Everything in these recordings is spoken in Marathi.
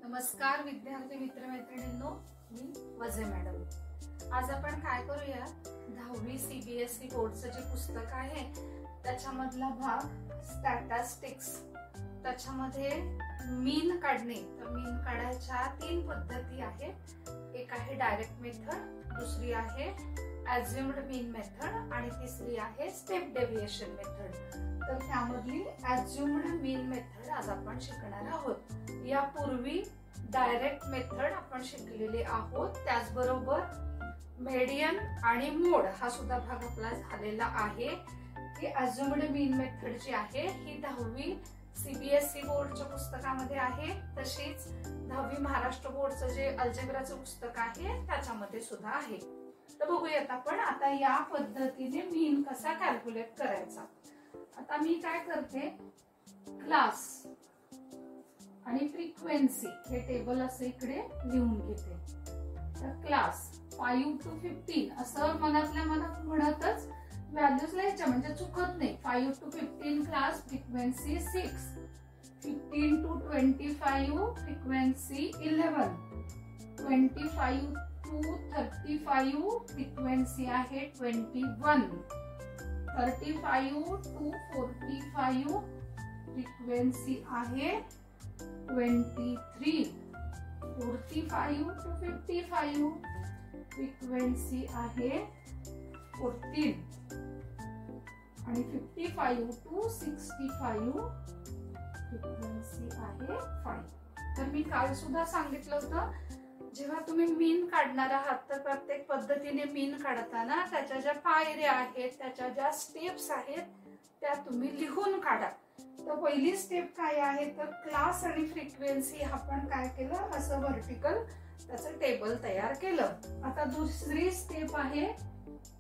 नमस्कार विद्यार्थी मित्रमैत्रिणींनो, मी वजे मॅडम। आज आपण काय करूया, 10वी सीबीएसई बोर्डचं जे पुस्तक आहे त्याच्यामधला भाग स्टॅटिस्टिक्स, त्याच्यामध्ये मीन काढणे। तर मीन काढायच्या 3 पद्धती आहेत। एक आहे डायरेक्ट मेथड, दुसरी आहे अज्युम्ड मीन मेथड आणि तिसरी आहे स्टेप डेव्हिएशन मेथड। तर त्यामधली अज्युम्ड मीन मेथड आज आपण शिकणार आहोत। यापूर्वी डायरेक्ट मेथड आपण शिकलेले आहोत, त्याचबरोबर मेडियन आणि मोड हा सुद्धा भाग आपला झालेला आहे। ही अज्युम्ड मीन मेथड जी आहे ही 10वी सीबीएसई बोर्डच्या पुस्तकामध्ये आहे, तशीच 10वी महाराष्ट्र बोर्डचं जे अल्जेब्राचं पुस्तक आहे त्याच्यामध्ये सुद्धा आहे। तर बघूयात आपण आता या पद्धतीने मीन कसा कॅल्क्युलेट करायचा। आता मी काय करते, क्लास आणि फ्रिक्वेन्सी हे टेबल असं इकडे लिहून घेते। तर क्लास 5 to 15 असं मनातल्या मनात म्हणतच व्हॅल्यूज लिहायच्या, म्हणजे चुकत नाही। 5 to 15 class, frequency 6, 15 to 25 frequency 11, 25 to 35 frequency आहे 21, 35 to 45 फ्रिक्वेन्सी आहे 23, 45 to 55 फ्रिक्वेन्सी आहे 14 आणि 55 to 65 फ्रिक्वेन्सी आहे 5। तर मी काल सुद्धा सांगितलं होतं, जेव्हा तुम्ही मीन काढणार आहात तर प्रत्येक पद्धतीने मीन काढताना त्याच्या ज्या पायऱ्या आहेत, त्याच्या ज्या स्टेप्स आहेत त्या तुम्ही लिहून काढा। तर पहिली स्टेप काय आहे, तर क्लास आणि फ्रिक्वेन्सी आपण काय केलं, असं व्हर्टिकल त्याचं टेबल तयार केलं। आता दुसरी स्टेप आहे,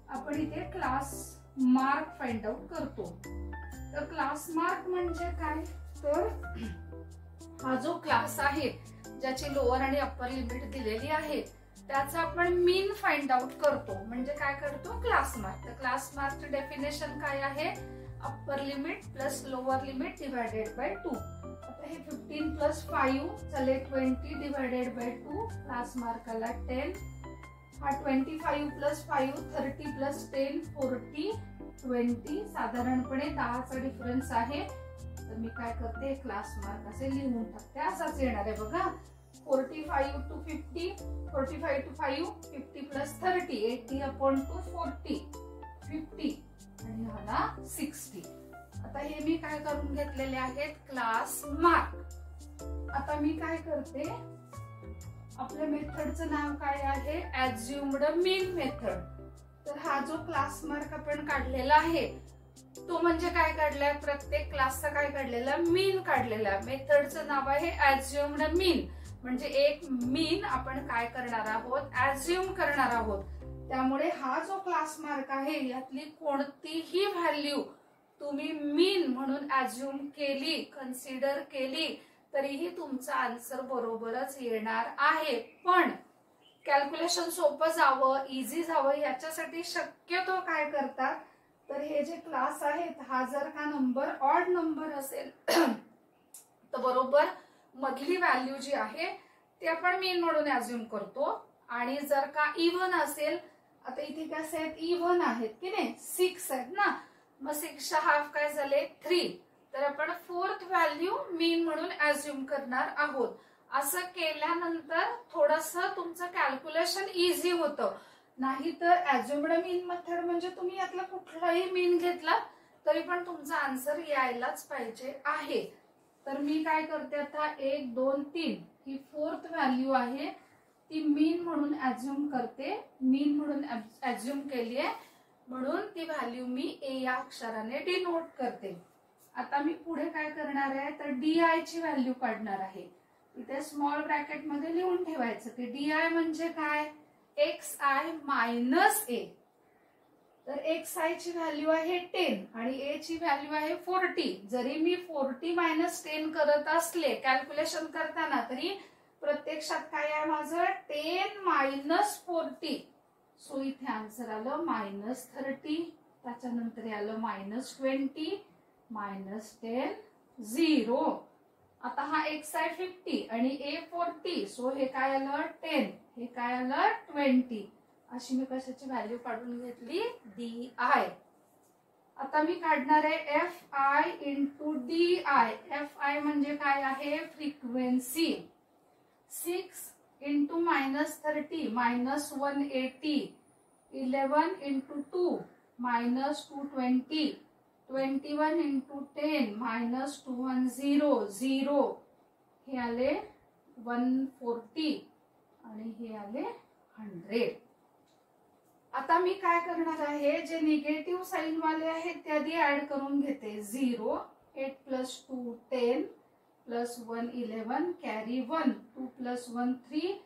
आपण इथे क्लास मार्क फाइंड आउट करतो। तर क्लास मार्क म्हणजे काय, तर हा जो क्लास आहे ज्याची लोअर आणि अप्पर लिमिट दिलेली आहे त्याचा आपण मीन फाइंड आउट करतो, म्हणजे काय करतो, क्लास मार्क। तर क्लास मार्कचे डेफिनेशन काय आहे, upper limit plus lower limit divided by 2। आता हे 15 प्लस 5 चले 20 डिवाइडेड बाय 2, क्लास मार्क आला 10। हा 25 प्लस 5 30 प्लस 10 40 20, साधारणपणे 10चा डिफरन्स आहे। तर मी काय करते, क्लास मार्क असे लिहून टाकते, असाच येणार आहे बघा। 45 to 50, 45 to 5 50 प्लस 30 80/2 40 50 आणि हाला 60। आता हे मी काय करून घेतलेले आहेत, क्लास मार्क। आता मी काय करते, आपल्या मेथडचं नाव काय आहे, अज्युम्ड मीन मेथड। तर हा जो क्लास मार्क आपण काढलेला आहे तो म्हणजे काय काढलाय, प्रत्येक क्लासचा काय काढलेला, मीन काढलेला। मेथडचं नाव आहे अज्युम्ड मीन, म्हणजे एक मीन आपण काय करणार आहोत, अज्युम करणार आहोत। त्यामुळे हा जो क्लास मार्क आहे यातली कोणतीही व्हॅल्यू तुम्ही मीन म्हणून अज्युम केली, कन्सिडर केली तरीही तुमचा आन्सर बरोबरच येणार आहे। पण कॅल्क्युलेशन सोपं जावं, इझी जावं याच्यासाठी शक्यतो काय करतात, तर हे जे क्लास आहेत हा जर का नंबर ऑड नंबर असेल तर बरोबर मधली व्हॅल्यू जी आहे ती आपण मीन म्हणून अज्युम करतो, आणि जर का इव्हन असेल, आता इथे कसे आहेत, इव्हन आहेत की नाही, 6 आहेत ना, मग 6चा हाफ काय झाले 3, तर आपण 4th व्हॅल्यू मीन म्हणून अज्युम करणार आहोत। असं केल्यानंतर थोडंसं तुमचं कॅल्क्युलेशन इझी होतं। नाहीतर अज्युम्ड मीन मेथड म्हणजे तुम्ही यातला कुठलाही मीन घेतला तरी पण तुमचा आन्सर यायलाच पाहिजे आहे। तर मी काय करते, आता 1 2 3 ही 4th व्हॅल्यू आहे ती मीन म्हणून अज्युम करते, मीन म्हणून अज्युम केलीये म्हणून ती व्हॅल्यू मी ए या अक्षराने डिनोट करते। आता मी पुढे काय करणार आहे, तर DI ची व्हॅल्यू काढणार आहे। इथे स्मॉल ब्रॅकेट मध्ये लिहून ठेवायचं की DI म्हणजे काय, XI मायनस A। तर XI ची व्हॅल्यू आहे 10 आणि A ची व्हॅल्यू आहे 40। जरी मी 40 मायनस 10 करत असले कॅल्क्युलेशन करताना, तरी प्रत्यक्षात काय आहे माझं, 10 मायनस 40। सो इथे आन्सर आलं -30, त्याच्यानंतर आलं -20 -10 0। आता हा x आहे 50 आणि a 40, सो हे काय आलं 10, हे काय आलं 20. अशी मी कशाची व्हॅल्यू काढून घेतली di. आता मी काढणार आहे fi इंटू di. fi म्हणजे काय आहे फ्रिक्वेन्सी. 6 इंटू -30 -180, 11 इंटू 2 -220, 21 इंटू 10 -210, 0 हे आले 140 आणि हे आले 100. आता मी काय करणार आहे, जे निगेटिव्ह साइन वाले आहेत ते आधी ऍड करून घेते. 0, 8 + 2 10 + 1 11, कॅरी 1, 2 + 1 3,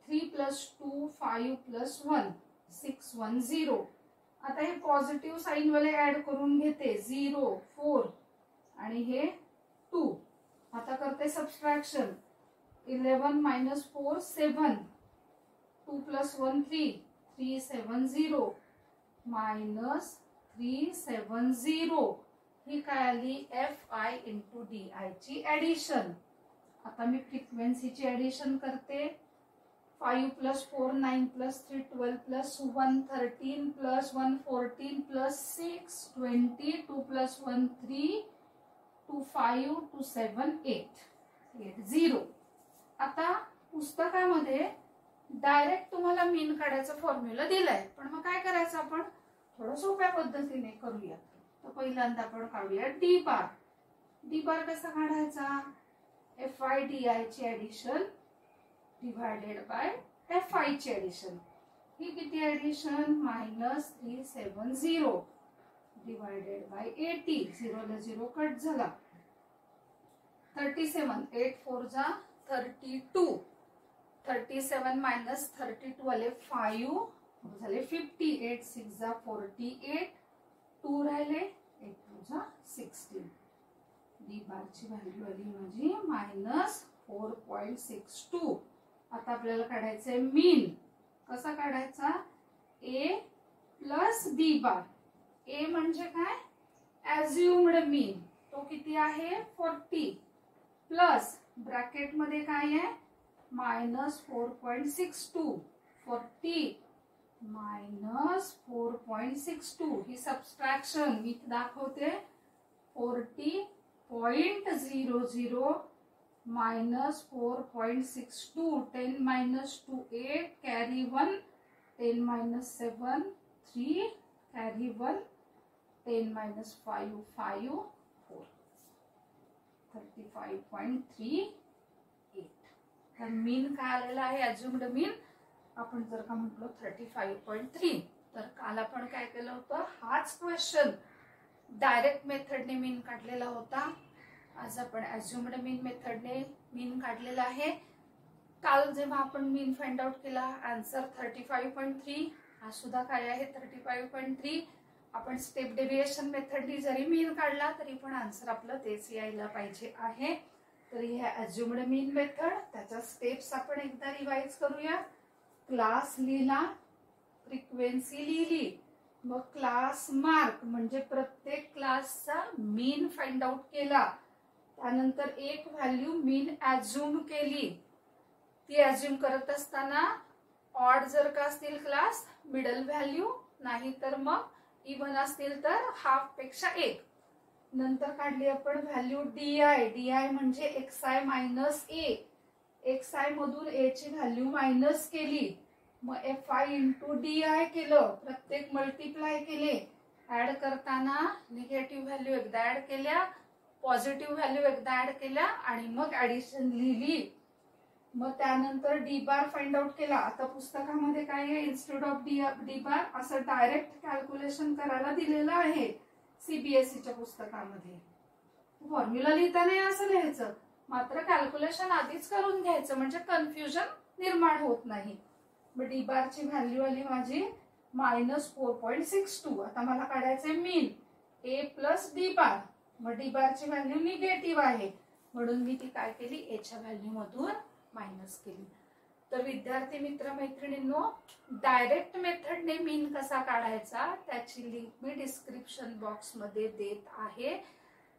3 + 2 5 + 1 6 1 0. आता हे पॉझिटिव्ह साइन वाले ऍड करून घेते. 0 4 आणि हे 2. आता करते सबट्रॅक्शन. 11 - 4 7, 2 + 1 3, 370 -370. ही काय आली fi इंटू di ची ऍडिशन. आता मी फ्रिक्वेन्सीची ऍडिशन करते. 5 + 4 9 + 3 12 + 1 13 + 1 14 + 6 20, 2 + 1 3, 2 5 2 7 8 8 0. आता पुस्तकामध्ये डायरेक्ट तुम्हाला मीन काढायचा फॉर्म्युला दिलाय, पण मग काय करायचं आपण थोडं सोप्या पद्धतीने करूया. तर पहिल्यांदा आपण काढूया डी बार. डी बार कसा काढायचा, fi di ची ऍडिशन डिवायडेड बाय fi ची ऍडिशन. ही किती ऍडिशन -370 डिवायडेड बाय 80, 0 ला 0 कट झाला. 37 8 4 जा 32, 37 - 32 आले 5 झाले 50, 8 6 जा 48, 2 राहिले 8 2 जा 16. डी बार ची व्हॅल्यू आली माझी -4.62. आता आपल्याला काढायचंय मीन. कसा काढायचा, a + d बार. a म्हणजे काय ऍझ्युम्ड मीन, तो किती आहे 40, प्लस ब्रॅकेट मध्ये काय आहे -4.62, 40 -4.62. ही सबट्रॅक्शन मी दाखवते. 40.00 -4.62, 10 - 2 8, कॅरी 1, 10 - 7 3, कॅरी 1, 10 - 5 5 4, 35.38. तर मीन काय आलेला आहे ऍझ्युम्ड मीन. आपण जर का म्हटलो 35.3, तर काल आपण काय केलं होतं, हाच क्वेश्चन डायरेक्ट मेथडने मीन काढलेला होता. आज आपण ऍझ्युम्ड मीन मेथडने मीन काढलेला आहे. काल जेव्हा आपण मीन फाइंड आउट केला, आन्सर 35.3. हा सुद्धा काय आहे 35.3. आपण स्टेप डेव्हिएशन मेथडने जरी मीन काढला तरी पण आन्सर आपलं तेच यायला पाहिजे आहे. तर हे ऍझ्युम्ड मीन मेथड, त्याच्या स्टेप्स आपण एकदा रिवाइज करूया. क्लास लिहिला, फ्रिक्वेन्सी लिहिली, मग क्लास मार्क म्हणजे प्रत्येक क्लासचा मीन फाइंड आउट केला. त्यानंतर एक व्हॅल्यू मीन ऍझ्युम केली. ती ऍझ्युम करत असताना ऑड जर का असतील क्लास मिडल व्हॅल्यू, नाही तर मग इव्हन असतील तर हाफ पेक्षा 1. नंतर काढली आपण व्हॅल्यू di. di म्हणजे xi - a. xi मधून a ची व्हॅल्यू मायनस केली, मग fi इंटू di केलं, प्रत्येक मल्टिप्लाय केले. ऍड करताना निगेटिव्ह व्हॅल्यू एकदा ऍड केल्या, पॉझिटिव्ह व्हॅल्यू एकदा ऍड केल्या आणि मग ऍडिशन लिहिली. मग त्यानंतर डी बार फाइंड आउट केला. आता पुस्तकामध्ये काय आहे, इन्स्टेड ऑफ डी बार असं डायरेक्ट कॅल्क्युलेशन करायला दिलेलं आहे. सीबीएसईच्या पुस्तकामध्ये फॉर्म्युला लिहिता नाही असं लिहायचं, मात्र कॅल्क्युलेशन आधीच करून घ्यायचं म्हणजे कन्फ्युजन निर्माण होत नाही. मग डी बारची व्हॅल्यू आली माझी -4.62. आता मला काढायचंय मीन a + d बार. मग डी बारची व्हॅल्यू निगेटिव्ह आहे म्हणून मी ती काय केली, a च्या व्हॅल्यू मधून मायनस केली. तर विद्यार्थी मित्र मैत्रिणींनो, डायरेक्ट मेथडने मीन कसा काढायचा त्याची लिंक मी डिस्क्रिप्शन बॉक्स मध्ये देत आहे.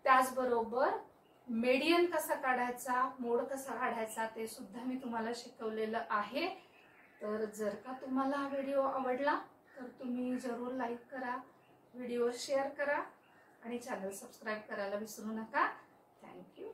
त्याचबरोबर मेडियन कसा काढायचा, मोड कसा काढायचा ते सुद्धा मी तुम्हाला शिकवलेलं आहे। तर जर का तुम्हाला हा व्हिडिओ आवडला तर तुम्ही जरूर लाईक करा, व्हिडिओ शेअर करा आणि चॅनल सबस्क्राईब करायला विसरू नका। थँक्यू।